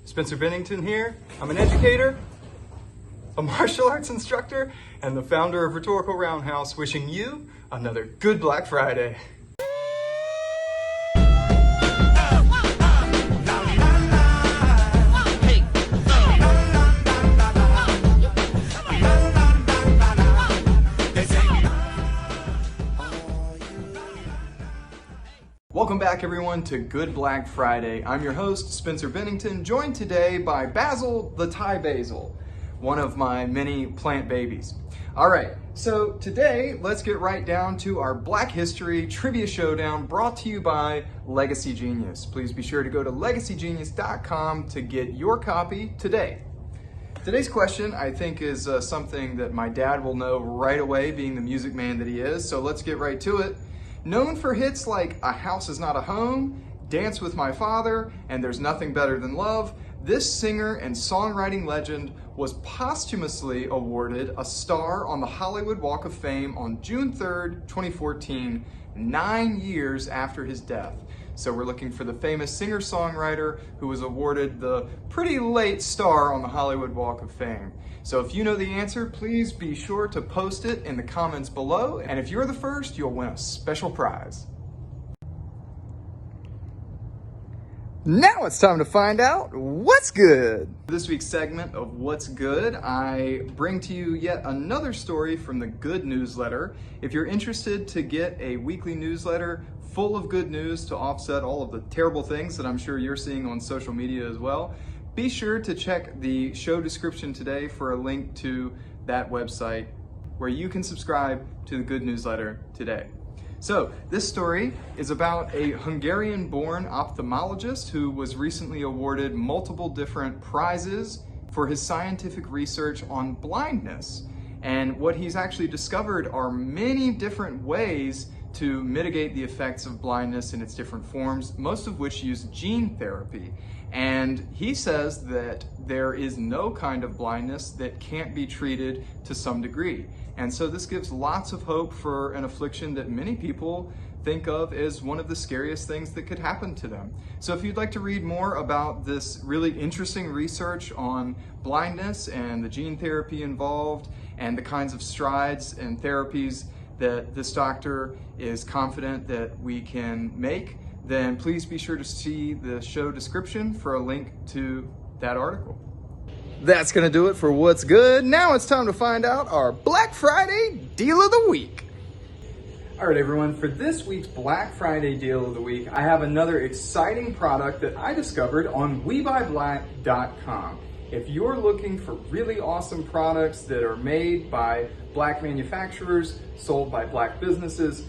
Spencer Bennington here. I'm an educator, a martial arts instructor, and the founder of Rhetorical Roundhouse, wishing you another good Black Friday. Welcome back, everyone, to Good Black Friday. I'm your host, Spencer Bennington, joined today by Basil the Thai Basil, one of my many plant babies. All right, so today, let's get right down to our Black History Trivia Showdown brought to you by Legacy Genius. Please be sure to go to legacygenius.com to get your copy today. Today's question, I think, is something that my dad will know right away, being the music man that he is, so let's get right to it. Known for hits like A House Is Not a Home, Dance With My Father, and There's Nothing Better Than Love, this singer and songwriting legend was posthumously awarded a star on the Hollywood Walk of Fame on June 3rd, 2014, 9 years after his death. So we're looking for the famous singer-songwriter who was awarded the pretty late star on the Hollywood Walk of Fame. So if you know the answer, please be sure to post it in the comments below. And if you're the first, you'll win a special prize. Now it's time to find out what's good. This week's segment of What's Good, I bring to you yet another story from the Good newsletter. If you're interested to get a weekly newsletter full of good news to offset all of the terrible things that I'm sure you're seeing on social media as well, be sure to check the show description today for a link to that website where you can subscribe to the Good newsletter today. So this story is about a Hungarian-born ophthalmologist who was recently awarded multiple different prizes for his scientific research on blindness. And what he's actually discovered are many different ways to mitigate the effects of blindness in its different forms, most of which use gene therapy. And he says that there is no kind of blindness that can't be treated to some degree. And so this gives lots of hope for an affliction that many people think of as one of the scariest things that could happen to them. So if you'd like to read more about this really interesting research on blindness and the gene therapy involved and the kinds of strides and therapies that this doctor is confident that we can make, then please be sure to see the show description for a link to that article. That's gonna do it for What's Good. Now it's time to find out our Black Friday Deal of the Week. All right, everyone, for this week's Black Friday Deal of the Week, I have another exciting product that I discovered on WeBuyBlack.com. If you're looking for really awesome products that are made by Black manufacturers, sold by Black businesses,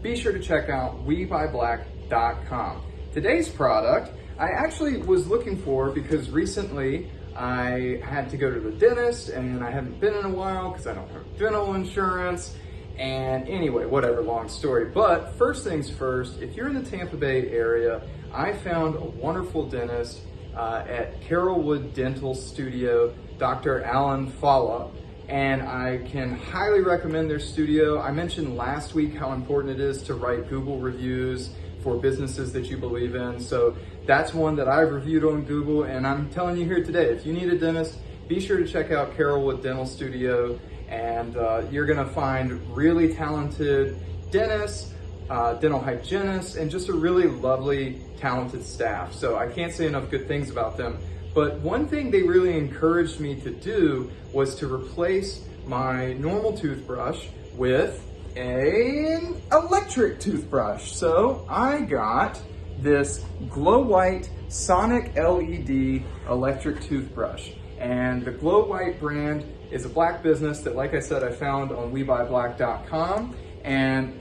be sure to check out WeBuyBlack.com. Today's product, I actually was looking for because recently I had to go to the dentist and I haven't been in a while because I don't have dental insurance. And anyway, whatever, long story. But first things first, if you're in the Tampa Bay area, I found a wonderful dentist at Carrollwood Dental Studio, Dr. Alan Falla, and I can highly recommend their studio. I mentioned last week how important it is to write Google reviews for businesses that you believe in. So that's one that I've reviewed on Google, and I'm telling you here today, if you need a dentist, be sure to check out Carrollwood Dental Studio, and you're gonna find really talented dentists, dental hygienists, and just a really lovely, talented staff. So I can't say enough good things about them. But one thing they really encouraged me to do was to replace my normal toothbrush with an electric toothbrush. So I got this Glowhite Sonic LED electric toothbrush. And the Glowhite brand is a Black business that, like I said, I found on WeBuyBlack.com. And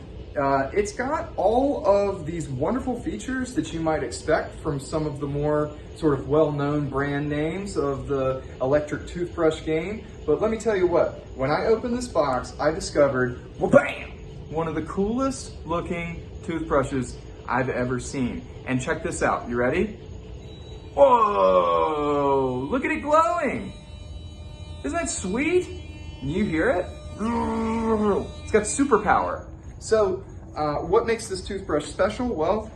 it's got all of these wonderful features that you might expect from some of the more sort of well-known brand names of the electric toothbrush game. But let me tell you what, when I opened this box, I discovered, well, bam, one of the coolest looking toothbrushes I've ever seen. And check this out, you ready? Whoa, look at it glowing. Isn't that sweet? Can you hear it? It's got superpower. So what makes this toothbrush special? Well,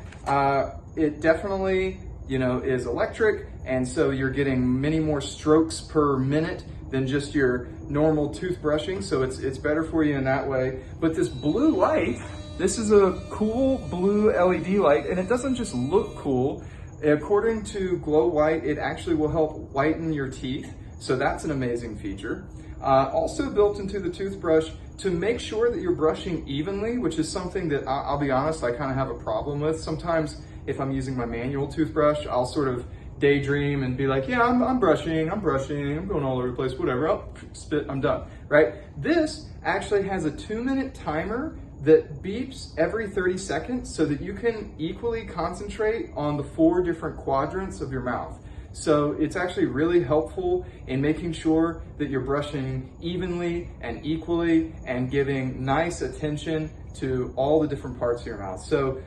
it definitely, is electric, and so you're getting many more strokes per minute than just your normal toothbrushing, so it's better for you in that way. But this blue light, this is a cool blue LED light, and it doesn't just look cool. According to Glowhite, it actually will help whiten your teeth, so that's an amazing feature. Also built into the toothbrush to make sure that you're brushing evenly, which is something that I'll be honest, I kind of have a problem with. Sometimes if I'm using my manual toothbrush, I'll sort of daydream and be like, yeah, I'm brushing, I'm going all over the place, whatever, oh, spit, I'm done, right? This actually has a 2-minute timer that beeps every 30 seconds so that you can equally concentrate on the 4 different quadrants of your mouth. So it's actually really helpful in making sure that you're brushing evenly and equally and giving nice attention to all the different parts of your mouth. So,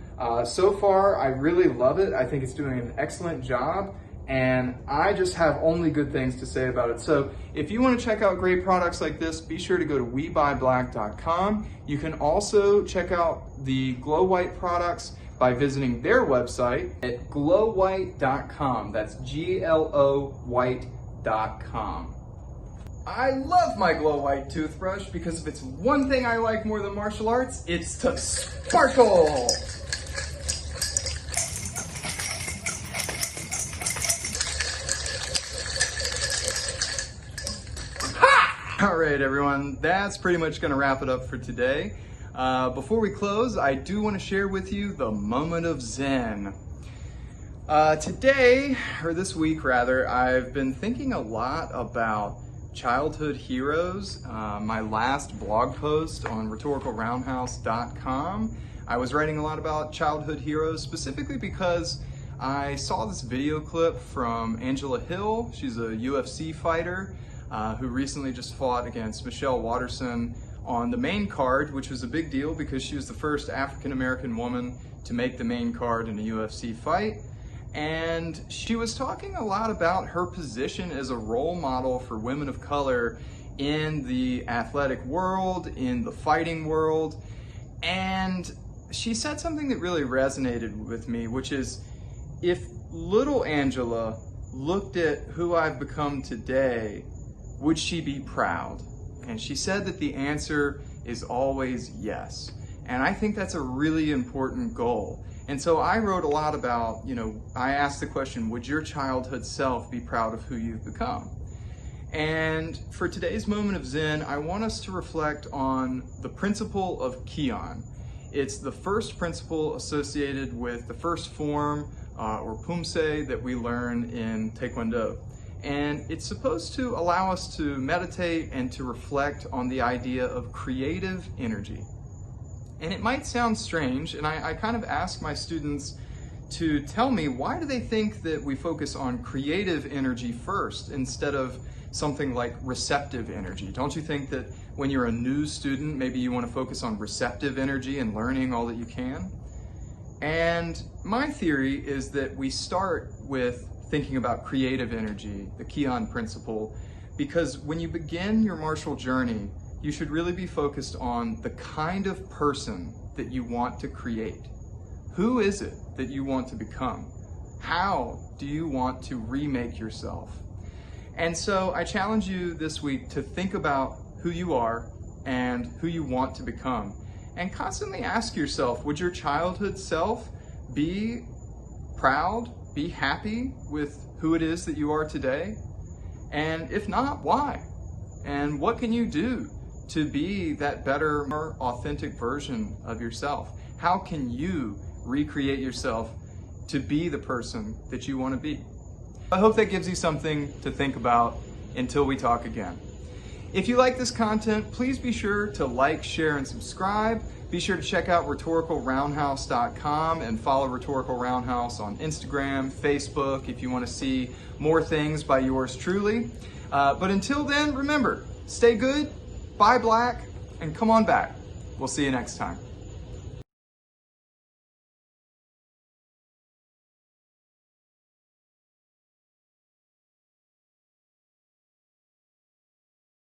so far, I really love it. I think it's doing an excellent job, and I just have only good things to say about it. So if you want to check out great products like this, be sure to go to WeBuyBlack.com. You can also check out the Glowhite products by visiting their website at glowhite.com. That's glowhite.com. I love my Glowhite toothbrush because if it's one thing I like more than martial arts, it's to sparkle. All right, everyone, that's pretty much gonna wrap it up for today. Before we close, I do want to share with you the moment of Zen. Today, or this week rather, I've been thinking a lot about childhood heroes. My last blog post on rhetoricalroundhouse.com, I was writing a lot about childhood heroes, specifically because I saw this video clip from Angela Hill. She's a UFC fighter who recently just fought against Michelle Watterson on the main card, which was a big deal because she was the first African-American woman to make the main card in a UFC fight. And she was talking a lot about her position as a role model for women of color in the athletic world, in the fighting world. And she said something that really resonated with me, which is, if little Angela looked at who I've become today, would she be proud? And she said that the answer is always yes. And I think that's a really important goal. And so I wrote a lot about, I asked the question, would your childhood self be proud of who you've become? And for today's moment of Zen, I want us to reflect on the principle of Kion. It's the first principle associated with the first form, or Pumse, that we learn in Taekwondo. And it's supposed to allow us to meditate and to reflect on the idea of creative energy. And it might sound strange, and I kind of ask my students to tell me, why do they think that we focus on creative energy first instead of something like receptive energy? Don't you think that when you're a new student, maybe you want to focus on receptive energy and learning all that you can? And my theory is that we start with thinking about creative energy, the Kion principle, because when you begin your martial journey, you should really be focused on the kind of person that you want to create. Who is it that you want to become? How do you want to remake yourself? And so I challenge you this week to think about who you are and who you want to become. And constantly ask yourself, would your childhood self be proud, be happy with who it is that you are today? And if not, why? And what can you do to be that better, more authentic version of yourself? How can you recreate yourself to be the person that you want to be? I hope that gives you something to think about until we talk again. If you like this content, please be sure to like, share, and subscribe. Be sure to check out rhetoricalroundhouse.com and follow Rhetorical Roundhouse on Instagram, Facebook, if you want to see more things by yours truly. But until then, remember, stay good, buy black, and come on back. We'll see you next time.